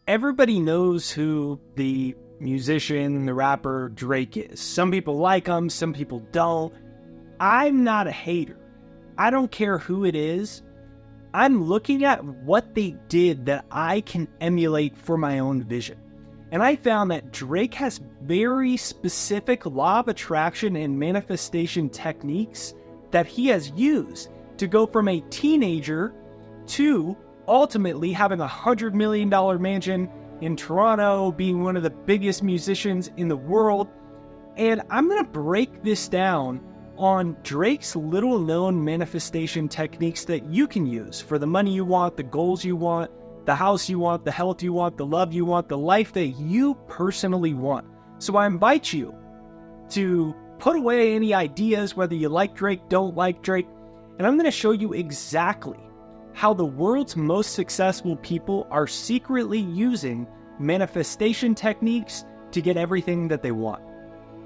Everybody knows who the musician, the rapper Drake is. Some people like him, some people don't. I'm not a hater. I don't care who it is. I'm looking at what they did that I can emulate for my own vision. And I found that Drake has very specific law of attraction and manifestation techniques that he has used to go from a teenager to ultimately having $100 million mansion in Toronto, being one of the biggest musicians in the world. And I'm going to break this down on Drake's little known manifestation techniques that you can use for the money you want, the goals you want, the house you want, the health you want, the love you want, the life that you personally want. So I invite you to put away any ideas, whether you like Drake, don't like Drake, and I'm going to show you exactly how the world's most successful people are secretly using manifestation techniques to get everything that they want.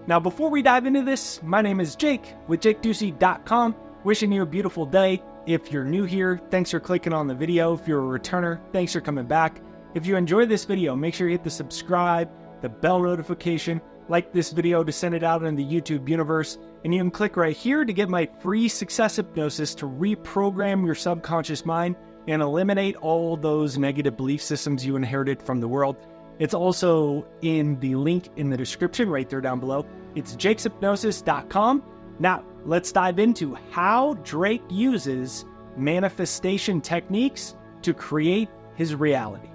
Now, before we dive into this, my name is Jake with JakeDucey.com, wishing you a beautiful day. If you're new here, thanks for clicking on the video. If you're a returner, thanks for coming back. If you enjoyed this video, make sure you hit the subscribe, the bell notification, like this video to send it out in the YouTube universe, and you can click right here to get my free success hypnosis to reprogram your subconscious mind and eliminate all those negative belief systems you inherited from the world. It's also in the link in the description right there down below. It's jakeshypnosis.com. Now, let's dive into how Drake uses manifestation techniques to create his reality.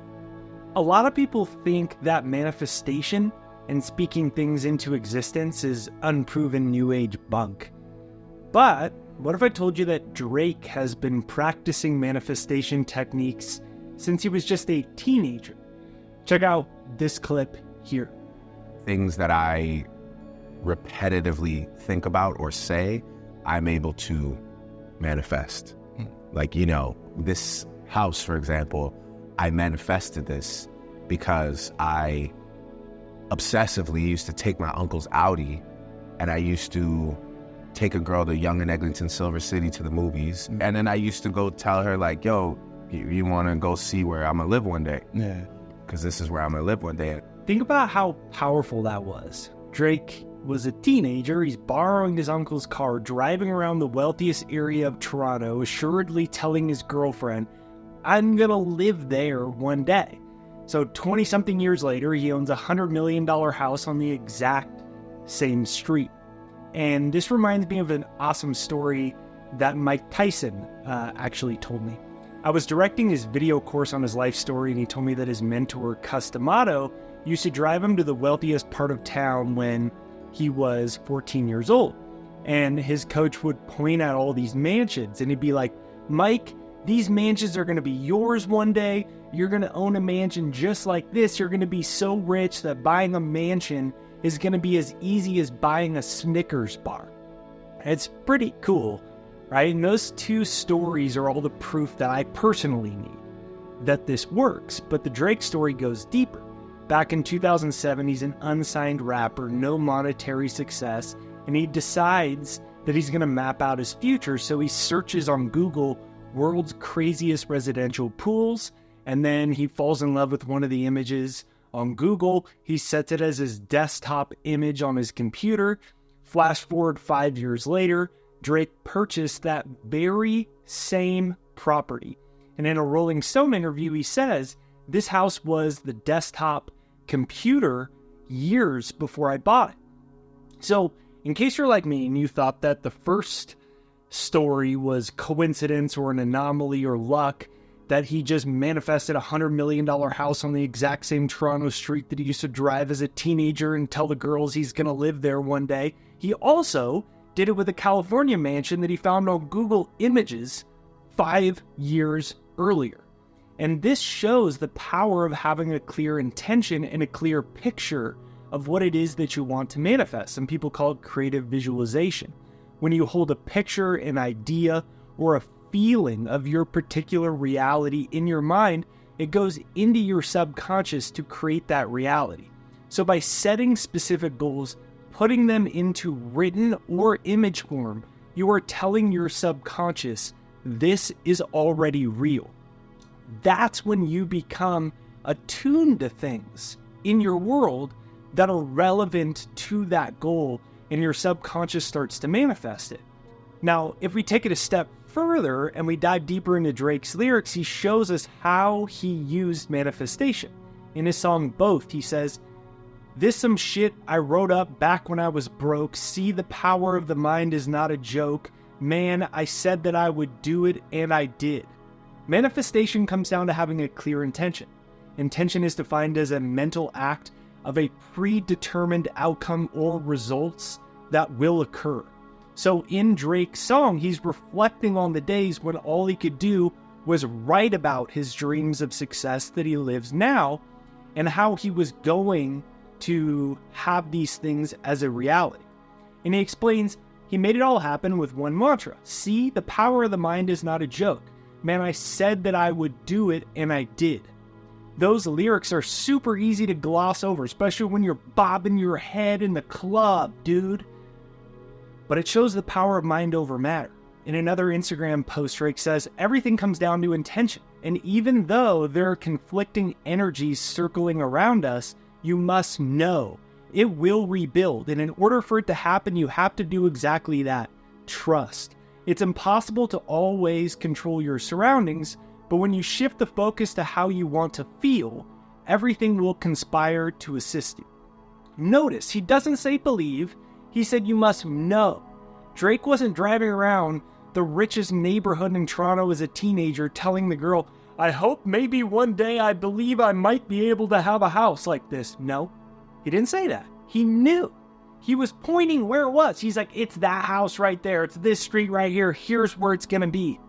A lot of people think that manifestation and speaking things into existence is unproven new age bunk. But what if I told you that Drake has been practicing manifestation techniques since he was just a teenager? Check out this clip here. Things that I repetitively think about or say, I'm able to manifest. Like, this house, for example, I manifested this because I obsessively used to take my uncle's Audi, and I used to take a girl to Young and Eglinton, Silver City to the movies. And then I used to go tell her, like, yo, you want to go see where I'm going to live one day? Yeah. Because this is where I'm going to live one day. Think about how powerful that was. Drake was a teenager. He's borrowing his uncle's car, driving around the wealthiest area of Toronto, assuredly telling his girlfriend, I'm going to live there one day. So 20-something years later, he owns a $100 million house on the exact same street. And this reminds me of an awesome story that Mike Tyson actually told me. I was directing his video course on his life story, and he told me that his mentor, Customato, used to drive him to the wealthiest part of town when he was 14 years old. And his coach would point out all these mansions, and he'd be like, Mike, these mansions are going to be yours one day. You're going to own a mansion just like this. You're going to be so rich that buying a mansion is going to be as easy as buying a Snickers bar. It's pretty cool, right? And those two stories are all the proof that I personally need that this works. But the Drake story goes deeper. Back in 2007, he's an unsigned rapper, no monetary success, and he decides that he's going to map out his future. So he searches on Google world's craziest residential pools, and then he falls in love with one of the images on Google. He sets it as his desktop image on his computer. Flash forward 5 years later, Drake purchased that very same property. And in a Rolling Stone interview, he says, this house was the desktop computer years before I bought it. So in case you're like me and you thought that the first story was coincidence or an anomaly or luck, that he just manifested a $100 million house on the exact same Toronto street that he used to drive as a teenager and tell the girls he's going to live there one day, he also did it with a California mansion that he found on Google Images 5 years earlier. And this shows the power of having a clear intention and a clear picture of what it is that you want to manifest. Some people call it creative visualization. When you hold a picture, an idea, or a feeling of your particular reality in your mind, it goes into your subconscious to create that reality. So by setting specific goals, putting them into written or image form, you are telling your subconscious, this is already real. That's when you become attuned to things in your world that are relevant to that goal, and your subconscious starts to manifest it. Now, if we take it a step further and we dive deeper into Drake's lyrics, he shows us how he used manifestation. In his song Both, he says, "This some shit I wrote up back when I was broke. See, the power of the mind is not a joke. Man, I said that I would do it, and I did." Manifestation comes down to having a clear intention. Intention is defined as a mental act of a predetermined outcome or results that will occur. So in Drake's song, he's reflecting on the days when all he could do was write about his dreams of success that he lives now, and how he was going to have these things as a reality. And he explains he made it all happen with one mantra. See, the power of the mind is not a joke. Man, I said that I would do it, and I did. Those lyrics are super easy to gloss over, especially when you're bobbing your head in the club, dude. But it shows the power of mind over matter. In another Instagram post, Drake says, everything comes down to intention. And even though there are conflicting energies circling around us, you must know it will rebuild. And in order for it to happen, you have to do exactly that. Trust. It's impossible to always control your surroundings, but when you shift the focus to how you want to feel, everything will conspire to assist you. Notice, he doesn't say believe, he said you must know. Drake wasn't driving around the richest neighborhood in Toronto as a teenager telling the girl, I hope maybe one day I believe I might be able to have a house like this. No, he didn't say that. He knew. He was pointing where it was. He's like, it's that house right there. It's this street right here. Here's where it's going to be.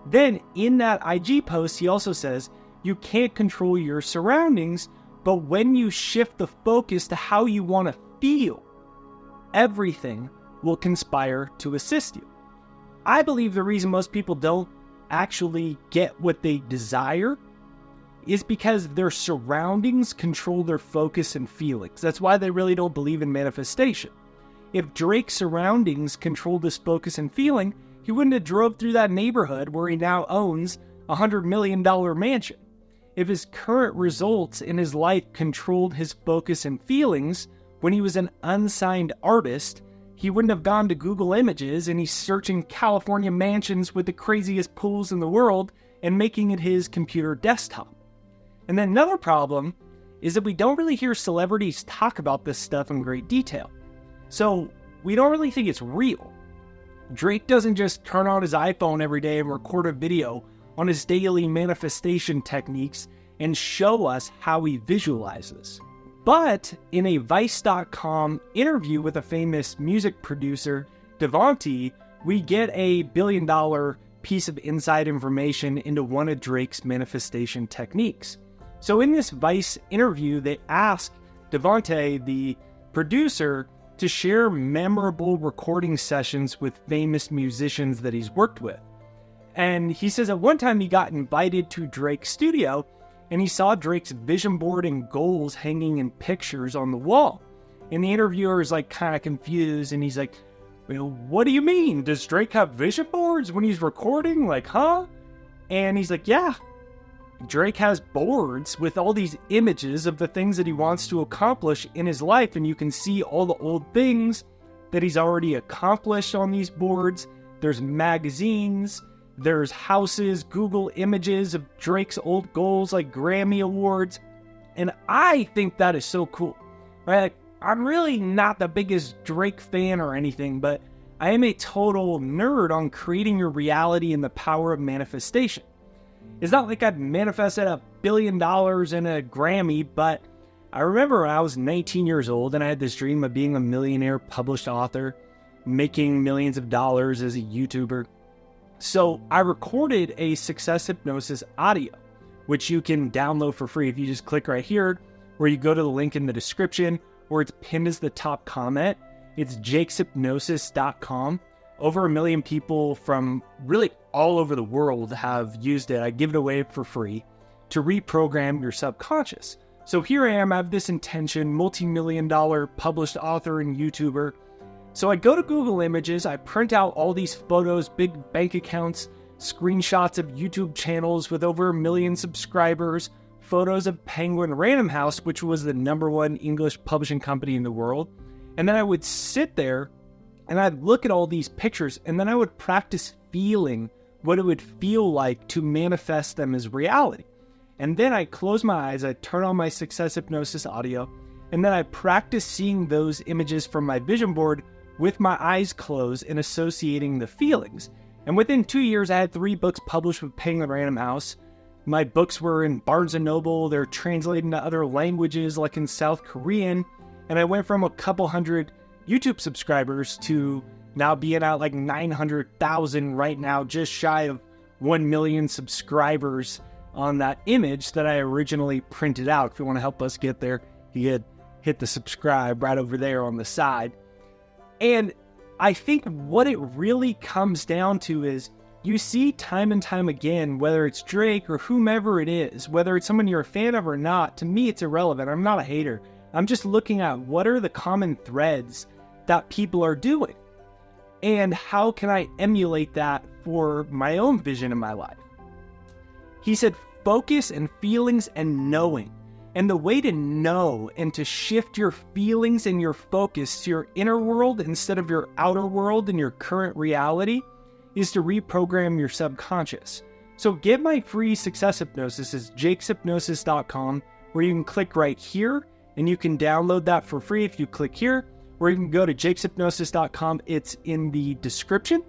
Then in that IG post, he also says, you can't control your surroundings, but when you shift the focus to how you want to feel, everything will conspire to assist you. I believe the reason most people don't actually get what they desire is because their surroundings control their focus and feelings. That's why they really don't believe in manifestation. If Drake's surroundings controlled his focus and feeling, he wouldn't have drove through that neighborhood where he now owns a $100 million mansion. If his current results in his life controlled his focus and feelings when he was an unsigned artist, he wouldn't have gone to Google Images and he's searching California mansions with the craziest pools in the world and making it his computer desktop. And then another problem is that we don't really hear celebrities talk about this stuff in great detail. So we don't really think it's real. Drake doesn't just turn on his iPhone every day and record a video on his daily manifestation techniques and show us how he visualizes. But in a Vice.com interview with a famous music producer, Ducey, we get a $1 billion piece of inside information into one of Drake's manifestation techniques. So in this Vice interview, they ask Ducey, the producer, to share memorable recording sessions with famous musicians that he's worked with. And he says at one time he got invited to Drake's studio and he saw Drake's vision board and goals hanging in pictures on the wall. And the interviewer is like kind of confused and he's like, well, what do you mean? Does Drake have vision boards when he's recording? Like, huh? And he's like, yeah. Drake has boards with all these images of the things that he wants to accomplish in his life, and you can see all the old things that he's already accomplished on these boards. There's magazines, there's houses, Google Images of Drake's old goals like Grammy Awards, and I think that is so cool, right? Like, I'm really not the biggest Drake fan or anything, but I am a total nerd on creating your reality and the power of manifestation. It's not like I've manifested $1 billion and a Grammy, but I remember when I was 19 years old and I had this dream of being a millionaire published author, making millions of dollars as a YouTuber. So I recorded a success hypnosis audio, which you can download for free if you just click right here, or you go to the link in the description, or it's pinned as the top comment. It's jakeshypnosis.com. Over 1 million people from really all over the world have used it. I give it away for free to reprogram your subconscious. So here I am, I have this intention, multi-million-dollar published author and YouTuber. So I go to Google Images, I print out all these photos, big bank accounts, screenshots of YouTube channels with over 1 million subscribers, photos of Penguin Random House, which was the #1 English publishing company in the world. And then I would sit there and I'd look at all these pictures, and then I would practice feeling what it would feel like to manifest them as reality. And then I close my eyes, I turn on my Success Hypnosis audio, and then I practice seeing those images from my vision board with my eyes closed and associating the feelings. And within 2 years, I had 3 books published with Penguin Random House. My books were in Barnes & Noble. They're translated into other languages, like in South Korean. And I went from a couple hundred YouTube subscribers to now being at like 900,000 right now, just shy of 1 million subscribers on that image that I originally printed out. If you want to help us get there, you could hit the subscribe right over there on the side. And I think what it really comes down to is you see time and time again, whether it's Drake or whomever it is, whether it's someone you're a fan of or not, to me it's irrelevant. I'm not a hater. I'm just looking at what are the common threads that people are doing and how can I emulate that for my own vision in my life. He said focus and feelings and knowing. And the way to know and to shift your feelings and your focus to your inner world instead of your outer world and your current reality is to reprogram your subconscious. So get my free Success Hypnosis. It's jakeshypnosis.com, where you can click right here and you can download that for free if you click here, or you can go to jakeshypnosis.com. It's in the description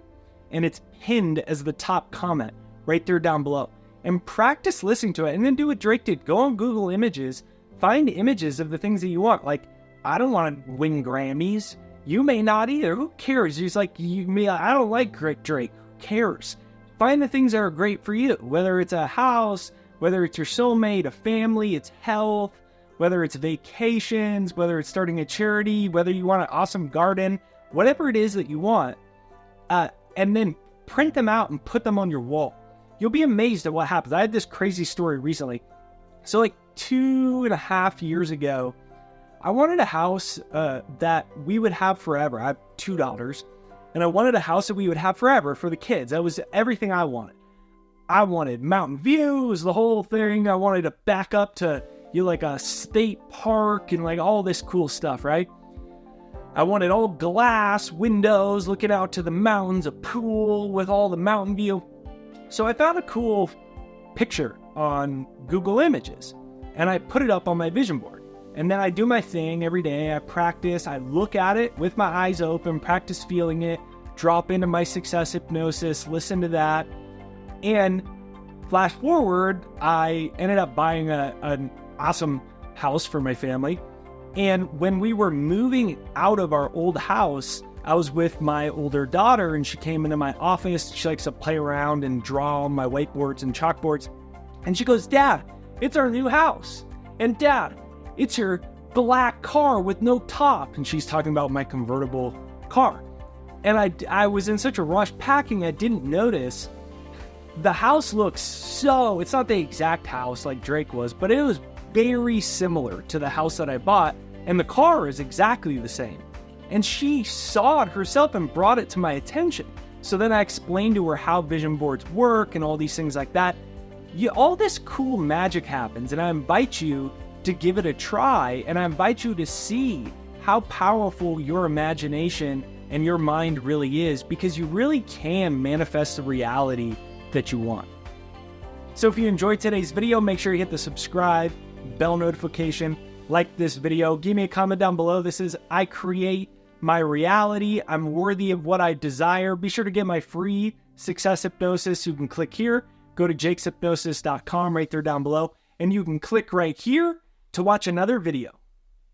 and it's pinned as the top comment right there down below. And practice listening to it, and then do what Drake did. Go on Google Images, find images of the things that you want. Like, I don't want to win Grammys. You may not either. Who cares? He's like, I don't like Drake. Who cares? Find the things that are great for you, whether it's a house, whether it's your soulmate, a family, it's health, whether it's vacations, whether it's starting a charity, whether you want an awesome garden, whatever it is that you want, and then print them out and put them on your wall. You'll be amazed at what happens. I had this crazy story recently. So like 2.5 years ago, I wanted a house that we would have forever. I have 2 daughters, and I wanted a house that we would have forever for the kids. That was everything I wanted. I wanted mountain views, the whole thing. I wanted to back up to like a state park and like all this cool stuff, right? I wanted all glass windows looking out to the mountains, a pool with all the mountain view. So I found a cool picture on Google Images, and I put it up on my vision board. And then I do my thing every day. I practice. I look at it with my eyes open, practice feeling it, drop into my Success Hypnosis, listen to that. And flash forward, I ended up buying an awesome house for my family. And when we were moving out of our old house, I was with my older daughter, and she came into my office. She likes to play around and draw on my whiteboards and chalkboards. And she goes, "Dad, it's our new house. And Dad, it's your black car with no top." And she's talking about my convertible car. And I was in such a rush packing, I didn't notice. The house looks it's not the exact house like Drake was, but it was very similar to the house that I bought. And the car is exactly the same. And she saw it herself and brought it to my attention. So then I explained to her how vision boards work and all these things like that. All this cool magic happens, and I invite you to give it a try, and I invite you to see how powerful your imagination and your mind really is, because you really can manifest the reality that you want. So if you enjoyed today's video, make sure you hit the subscribe, bell notification, like this video, give me a comment down below. This is I create my reality. I'm worthy of what I desire. Be sure to get my free Success Hypnosis. You can click here, go to jakeshypnosis.com right there down below, and you can click right here to watch another video.